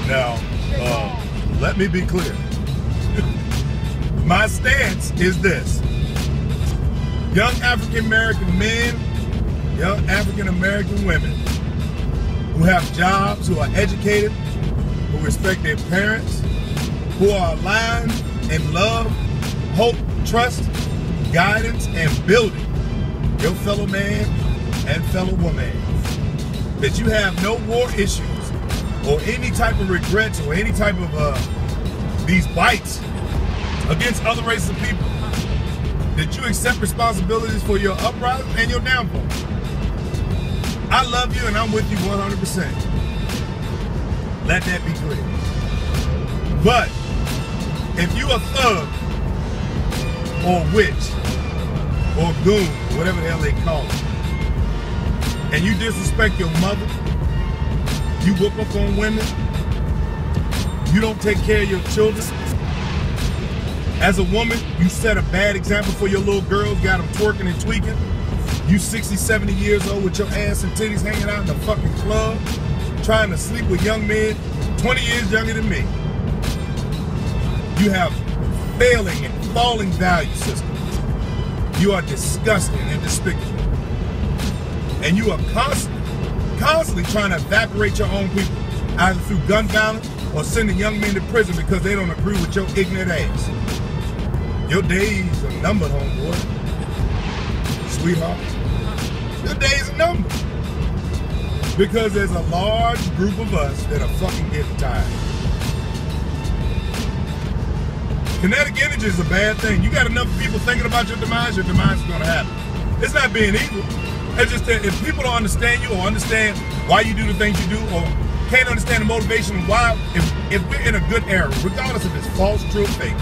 Now, let me be clear. My stance is this. Young African American men, young African American women who have jobs, who are educated, who respect their parents, who are aligned in love, hope, trust, guidance, and building your fellow man and fellow woman. That you have no war issues or any type of regrets or any type of these bites against other races of people. That you accept responsibilities for your uprising and your downfall. I love you and I'm with you 100%. Let that be clear. But if you a thug or witch or goon, whatever the hell they call it, and you disrespect your mother, you whoop up on women, you don't take care of your children. As a woman, you set a bad example for your little girls, got them twerking and tweaking. You 60, 70 years old with your ass and titties hanging out in the fucking club, trying to sleep with young men 20 years younger than me. You have failing and falling value systems. You are disgusting and despicable. And you are constantly trying to evaporate your own people, either through gun violence or sending young men to prison because they don't agree with your ignorant ass. Your days are numbered, homeboy. Sweetheart. Your days are numbered. Because there's a large group of us that are fucking getting tired. Kinetic energy is a bad thing. You got enough people thinking about your demise is going to happen. It's not being evil. It's just that if people don't understand you or understand why you do the things you do or can't understand the motivation of why, if we're in a good era, regardless if it's false, true, or fake,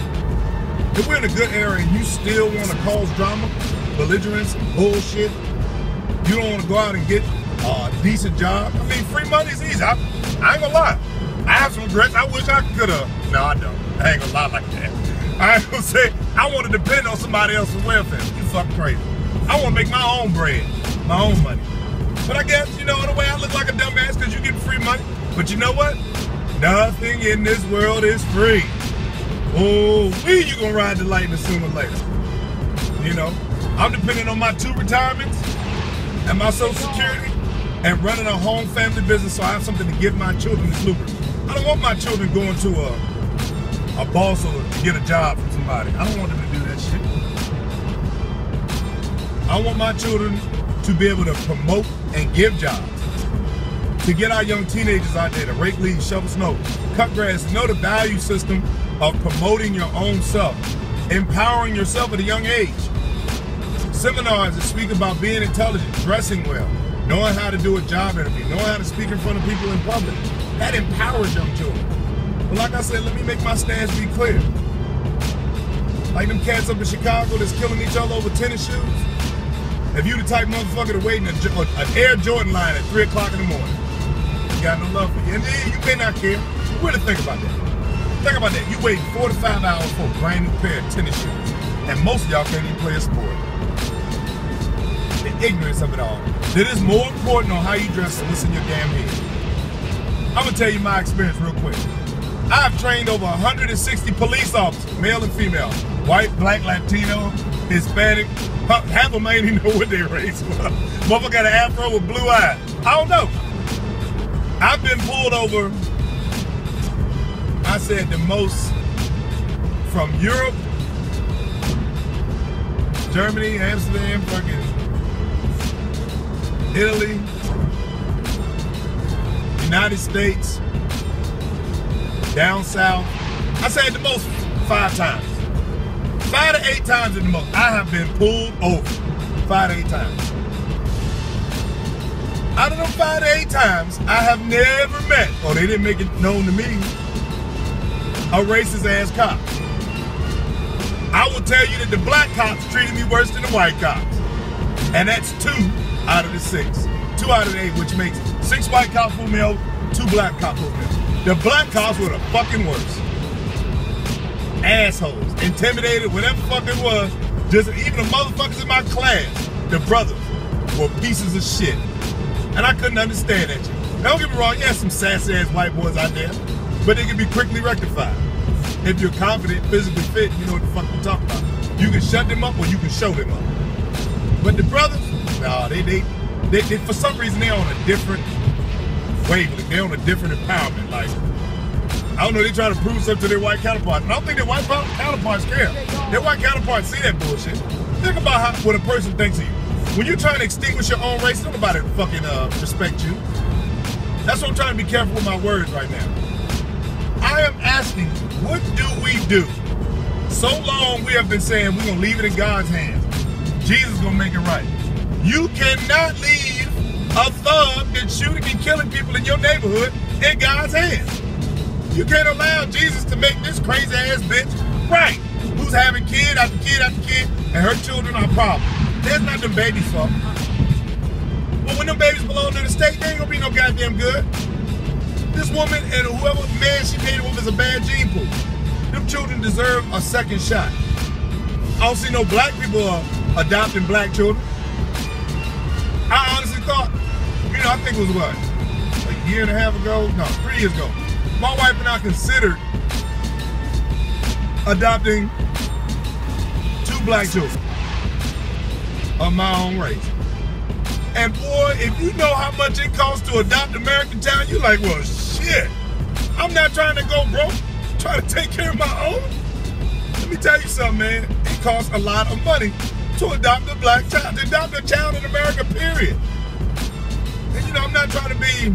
if we're in a good era and you still want to cause drama, belligerence, bullshit, you don't want to go out and get a decent job. I mean, free money is easy. I ain't gonna lie. I have some regrets. I wish I could have. No, I don't. I ain't gonna lie like that. I ain't gonna say I want to depend on somebody else's welfare. You fucking crazy. I want to make my own bread, my own money. But I guess, you know, in a way I look like a dumbass because you get free money. But you know what? Nothing in this world is free. Oh, you gonna ride the lightning sooner or later. You know, I'm depending on my 2 retirements and my Social Security and running a home family business so I have something to give my children that's lucrative. I don't want my children going to a boss or to get a job from somebody. I don't want them to do that shit. I want my children to be able to promote and give jobs. To get our young teenagers out there to rake leaves, shovel snow, cut grass, know the value system of promoting your own self, empowering yourself at a young age. Seminars that speak about being intelligent, dressing well, knowing how to do a job interview, knowing how to speak in front of people in public. That empowers young children. But like I said, let me make my stance be clear. Like them cats up in Chicago that's killing each other over tennis shoes. If you the type motherfucker to wait in an Air Jordan line at 3 o'clock in the morning, you got no love for you. And then you may not care. Really think about that. Think about that. You wait 4 to 5 hours for a brand new pair of tennis shoes. And most of y'all can't even play a sport. The ignorance of it all. That is more important on how you dress than what's in your damn head. I'm gonna tell you my experience real quick. I've trained over 160 police officers, male and female, white, black, Latino, Hispanic. Half of them ain't even know what their race was. Motherfucker got an afro with blue eyes. I don't know. I've been pulled over, I said the most, from Europe, Germany, Amsterdam, fucking Italy, United States, down south. I said the most 5 times. 5 to 8 times at the most. I have been pulled over 5 to 8 times. Out of them 5 to 8 times, I have never met, or they didn't make it known to me, a racist ass cop. I will tell you that the black cops treated me worse than the white cops. And that's 2 out of the 6. 2 out of the 8, which makes 6 white cops pull me over, 2 black cops pull me over. The black cops were the fucking worst. Assholes, intimidated, whatever fuck it was. Just even the motherfuckers in my class, the brothers, were pieces of shit. And I couldn't understand that shit. Now, don't get me wrong, you had some sassy ass white boys out there. but they can be quickly rectified. If you're confident, physically fit, you know what the fuck I'm talking about. You can shut them up or you can show them up. But the brothers, nah, they for some reason they're on a different wavelength. They're on a different empowerment. Like, I don't know, they try to prove something to their white counterparts. And I don't think their white counterparts care. Their white counterparts see that bullshit. Think about what a person thinks of you. When you're trying to extinguish your own race, nobody fucking respect you. That's why I'm trying to be careful with my words right now. I am asking, what do we do? So long we have been saying we're gonna leave it in God's hands. Jesus is gonna make it right. You cannot leave a thug that's shooting and killing people in your neighborhood in God's hands. You can't allow Jesus to make this crazy ass bitch right, who's having kid after kid after kid, and her children are a problem. That's not them babies' fault. But when them babies belong to the state, they ain't gonna be no goddamn good. This woman and whoever man she made it with is a bad gene pool. Them children deserve a second shot. I don't see no black people adopting black children. I honestly thought, you know, I think it was what, like a year and a half ago? No, 3 years ago. My wife and I considered adopting 2 black children of my own race. And boy, if you know how much it costs to adopt American Town, you're like, well, shit. I'm not trying to go broke, I'm trying to take care of my own. Let me tell you something, man. It costs a lot of money to adopt a black child, to adopt a child in America, period. And you know, I'm not trying to be,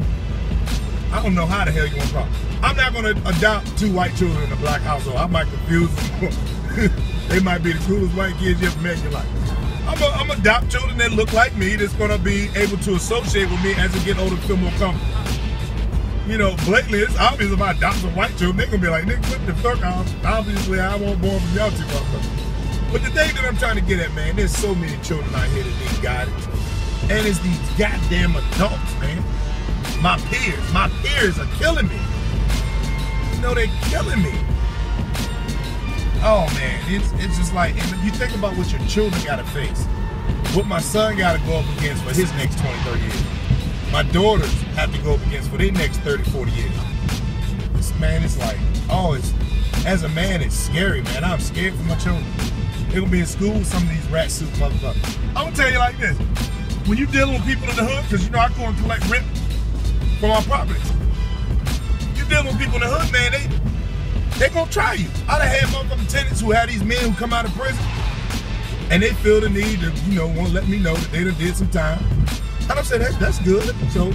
I don't know how the hell you want to talk. I'm not going to adopt 2 white children in a black household. I might confuse them. They might be the coolest white kids you ever met in your life. I'm adopt children that look like me, that's gonna be able to associate with me as they get older and feel more comfortable. You know, blatantly, it's obvious if I adopt some white children, they're gonna be like, nigga, what the fuck off? Obviously, I won't born from y'all 2 motherfuckers. But the thing that I'm trying to get at, man, there's so many children out here that need guidance. And it's these goddamn adults, man. My peers are killing me. You know, they're killing me. Oh man, it's just like, and if you think about what your children gotta face, what my son gotta go up against for his next 20, 30 years. My daughters have to go up against for their next 30, 40 years. Man, it's like, oh, as a man, it's scary, man. I'm scared for my children. They're gonna be in school with some of these rat suit motherfuckers. I'm gonna tell you like this. When you're dealing with people in the hood, because you know I go and collect rent from our property. You're dealing with people in the hood, man, they gonna try you. I done had motherfucking tenants who had these men who come out of prison and they feel the need to, you know, want to let me know that they done did some time. And I'm saying, that's good. So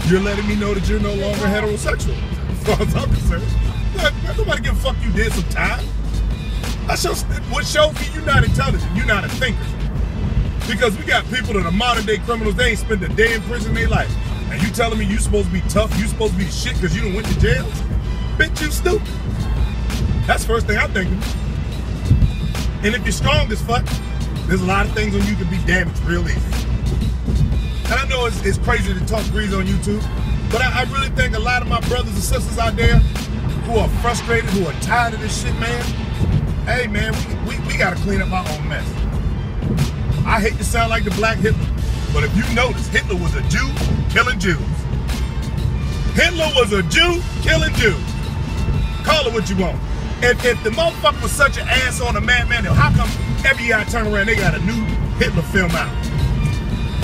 you're letting me know that you're no longer heterosexual. As far as I'm concerned. Nobody give a fuck you did some time. What shows me you're not intelligent, you're not a thinker. Because we got people that are modern day criminals, they ain't spent a day in prison in their life. And you telling me you supposed to be tough, you supposed to be shit because you done went to jail? Bitch, you stupid. That's the first thing I'm thinking. And if you're strong as fuck, there's a lot of things on you can be damaged real easy. And I know it's crazy to talk grease on YouTube, but I really think a lot of my brothers and sisters out there who are frustrated, who are tired of this shit, man, hey man, we gotta clean up our own mess. I hate to sound like the Black Hitler, but if you notice, Hitler was a Jew killing Jews. Hitler was a Jew killing Jews. Call it what you want. If the motherfucker was such an ass on a madman, then how come every year I turn around they got a new Hitler film out?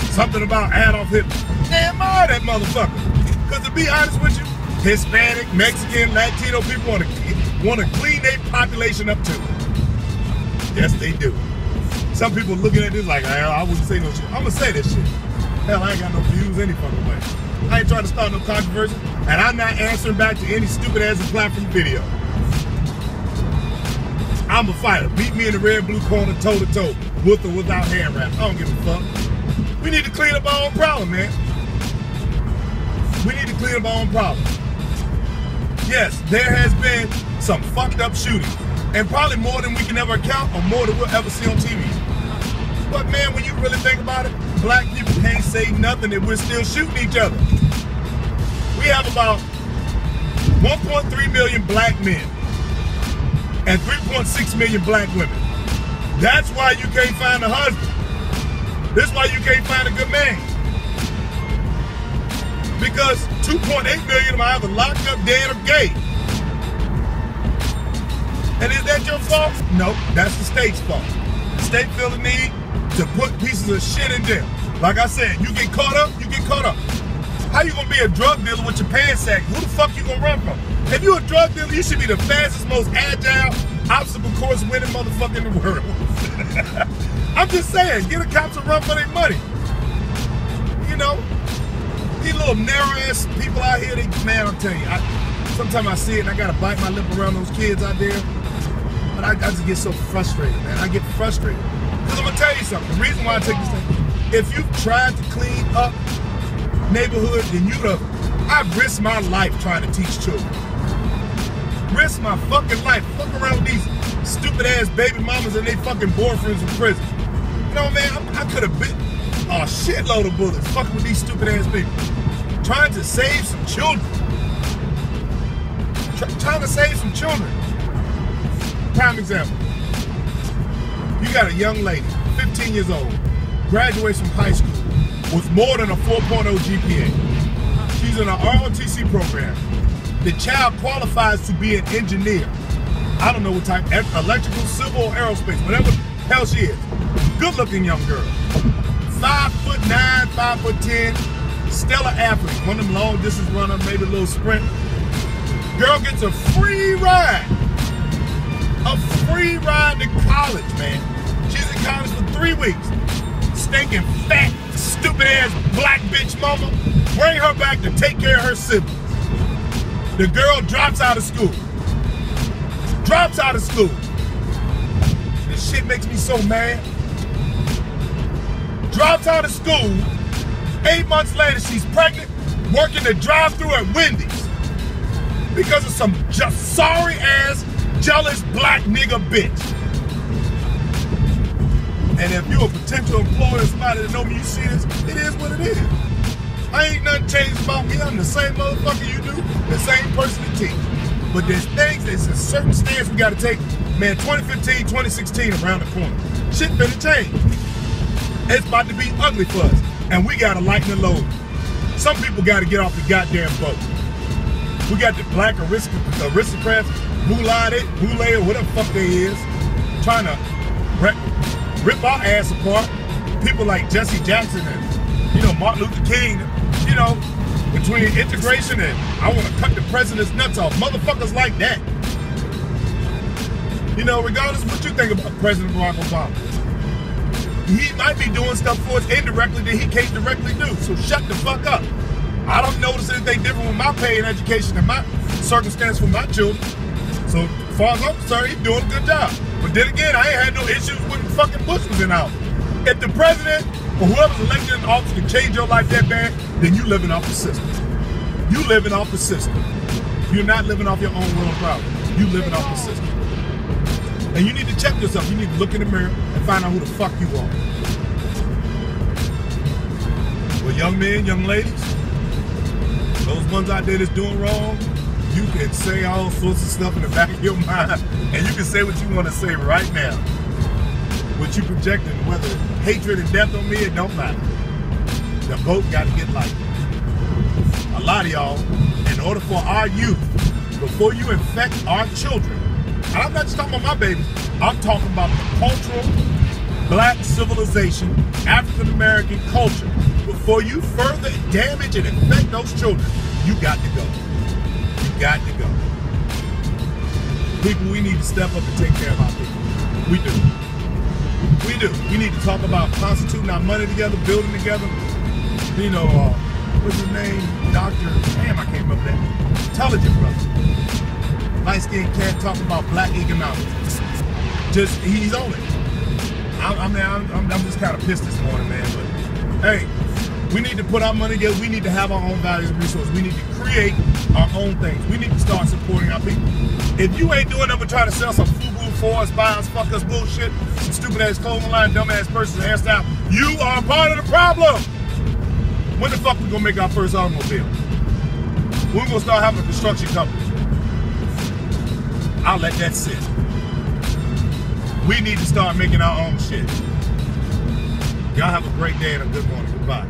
Something about Adolf Hitler. Damn all that motherfucker. Because to be honest with you, Hispanic, Mexican, Latino people want to clean their population up too. Yes, they do. Some people looking at this like, I wouldn't say no shit. I'm gonna say this shit. Hell, I ain't got no views any fucking way. I ain't trying to start no controversy, and I'm not answering back to any stupid ass platform video. I'm a fighter. Beat me in the red, blue corner, toe to toe, with or without hand wraps. I don't give a fuck. We need to clean up our own problem, man. We need to clean up our own problem. Yes, there has been some fucked up shootings, and probably more than we can ever count, or more than we'll ever see on TV. But man, when you really think about it, black people can't say nothing and we're still shooting each other. We have about 1.3 million black men and 3.6 million black women. That's why you can't find a husband. That's why you can't find a good man. Because 2.8 million of them are either locked up, dead, or gay. And is that your fault? No, that's the state's fault. The state feel the need to put pieces of shit in jail. Like I said, you get caught up, you get caught up. How you gonna be a drug dealer with your pants sack? Who the fuck you gonna run from? If you a drug dealer, you should be the fastest, most agile, obstacle course winning motherfucker in the world. I'm just saying, get a cop to run for their money. You know, these little narrow ass people out here, man, I'm telling you, sometimes I see it and I gotta bite my lip around those kids out there. But I just get so frustrated, man. I get frustrated. Because I'm gonna tell you something, the reason why I take this thing, if you've tried to clean up neighborhood, then I've risked my life trying to teach children. Risk my fucking life. Fuck around with these stupid ass baby mamas and they fucking boyfriends in prison. You know, man, I could have been a shitload of bullets fucking with these stupid ass people. Trying to save some children. Trying to save some children. Prime example. You got a young lady, 15 years old, graduates from high school with more than a 4.0 GPA. She's in an ROTC program. The child qualifies to be an engineer. I don't know what type, electrical, civil, or aerospace, whatever the hell she is. Good looking young girl. 5'9", 5'10", stellar athlete. One of them long distance runners, maybe a little sprint. Girl gets a free ride. A free ride to college, man. She's in college for 3 weeks. Stinking fat, stupid ass black bitch mama. Bring her back to take care of her siblings. The girl drops out of school. Drops out of school. This shit makes me so mad. Drops out of school. 8 months later, she's pregnant, working the drive-thru at Wendy's. Because of some just sorry ass, jealous black nigga bitch. And if you're a potential employer, somebody that know me, you see this, it is what it is. I ain't nothing changed about me. I'm the same motherfucker you do, the same person to teach. But there's things, there's a certain stance we gotta take. Man, 2015, 2016 around the corner. Shit finna change. It's about to be ugly for us. And we gotta lighten the load. Some people gotta get off the goddamn boat. We got the black aristocrats, Boule, or whatever the fuck they is, trying to rip our ass apart. People like Jesse Jackson and, you know, Martin Luther King, you know, between integration and I want to cut the president's nuts off. Motherfuckers like that. You know, regardless of what you think about President Barack Obama, he might be doing stuff for us indirectly that he can't directly do. So shut the fuck up. I don't notice anything different with my pay and education and my circumstance for my children. So as far as I'm concerned, he's doing a good job. But then again, I ain't had no issues when fucking Bush was in office. If the president or whoever's elected in office can change your life that bad, then you living off the system. You living off the system. You're not living off your own will and power. You living off the system. And you need to check yourself. You need to look in the mirror and find out who the fuck you are. Well, young men, young ladies, those ones out there that's doing wrong, you can say all sorts of stuff in the back of your mind, and you can say what you want to say right now. What you projecting, whether hatred and death on me, it don't matter. The boat got to get light. A lot of y'all, in order for our youth, before you infect our children, and I'm not just talking about my babies, I'm talking about the cultural, black civilization, African-American culture. Before you further damage and infect those children, you got to go. You got to go. People, we need to step up and take care of our people. We do. We do. We need to talk about constituting our money together, building together. You know, what's his name? Dr. Damn, I can't remember that. Intelligent brother. Light-skinned cat talking about black economics. Just, he's on it. I'm just kind of pissed this morning, man. But hey, we need to put our money together. We need to have our own values and resources. We need to create our own things. We need to start supporting our people. If you ain't doing nothing but trying to sell some FUBU for us, buy us, fuck us bullshit, some stupid ass clothing line, dumb ass person's hairstyle, you are part of the problem. When the fuck we gonna make our first automobile? When we gonna start having a construction company? I'll let that sit. We need to start making our own shit. Y'all have a great day and a good morning. Goodbye.